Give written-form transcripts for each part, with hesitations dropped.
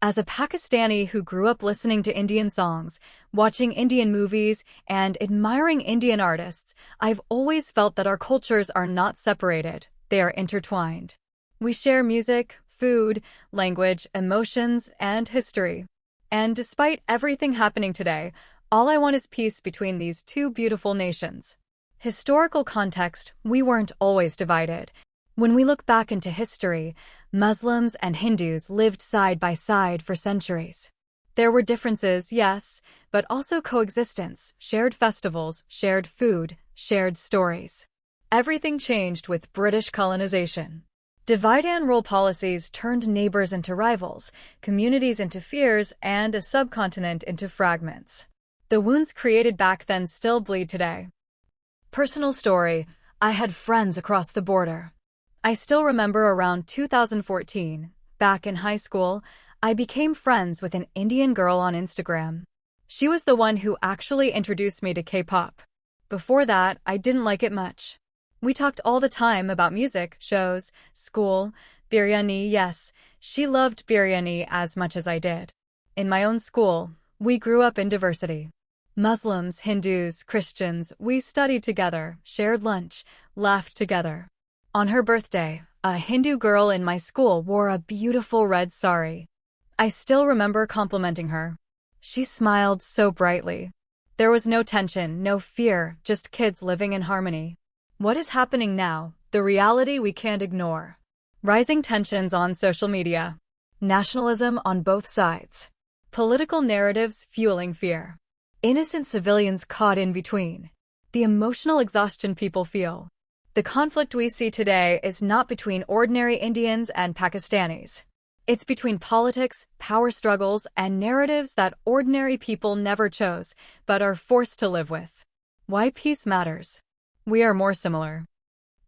As a Pakistani who grew up listening to Indian songs, watching Indian movies, and admiring Indian artists, I've always felt that our cultures are not separated, they are intertwined. We share music, food, language, emotions, and history. And despite everything happening today, all I want is peace between these two beautiful nations. Historical context, we weren't always divided. When we look back into history, Muslims and Hindus lived side by side for centuries. There were differences, yes, but also coexistence, shared festivals, shared food, shared stories. Everything changed with British colonization. Divide and rule policies turned neighbors into rivals, communities into fears, and a subcontinent into fragments. The wounds created back then still bleed today. Personal story: I had friends across the border. I still remember around 2014, back in high school, I became friends with an Indian girl on Instagram. She was the one who actually introduced me to K-pop. Before that, I didn't like it much. We talked all the time about music, shows, school, biryani. Yes, she loved biryani as much as I did. In my own school, we grew up in diversity. Muslims, Hindus, Christians, we studied together, shared lunch, laughed together. On her birthday, a Hindu girl in my school wore a beautiful red sari. I still remember complimenting her. She smiled so brightly. There was no tension, no fear, just kids living in harmony. What is happening now? The reality we can't ignore. Rising tensions on social media. Nationalism on both sides. Political narratives fueling fear. Innocent civilians caught in between. The emotional exhaustion people feel. The conflict we see today is not between ordinary Indians and Pakistanis. It's between politics, power struggles, and narratives that ordinary people never chose, but are forced to live with. Why peace matters. We are more similar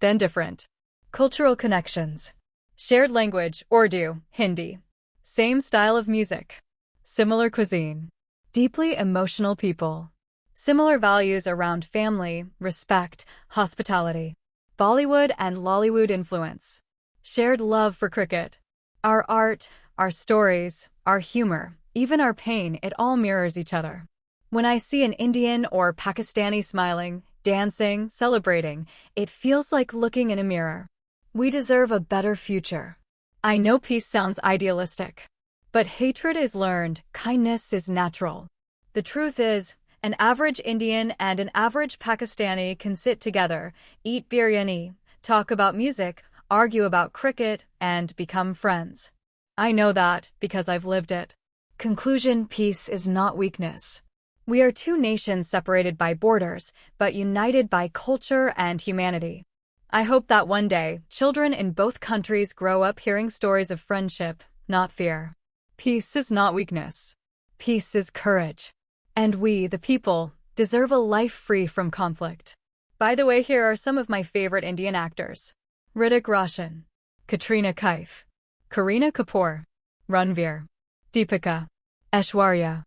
than different. Cultural connections. Shared language, Urdu, Hindi. Same style of music. Similar cuisine. Deeply emotional people. Similar values around family, respect, hospitality. Bollywood and Lollywood influence. Shared love for cricket. Our art, our stories, our humor, even our pain, it all mirrors each other. When I see an Indian or Pakistani smiling, dancing, celebrating, it feels like looking in a mirror. We deserve a better future. I know peace sounds idealistic, but hatred is learned, kindness is natural. The truth is, an average Indian and an average Pakistani can sit together, eat biryani, talk about music, argue about cricket, and become friends. I know that because I've lived it. Conclusion: peace is not weakness. We are two nations separated by borders, but united by culture and humanity. I hope that one day, children in both countries grow up hearing stories of friendship, not fear. Peace is not weakness. Peace is courage. And we, the people, deserve a life free from conflict. By the way, here are some of my favorite Indian actors. Hrithik Roshan, Katrina Kaif, Kareena Kapoor, Ranveer, Deepika, Aishwarya.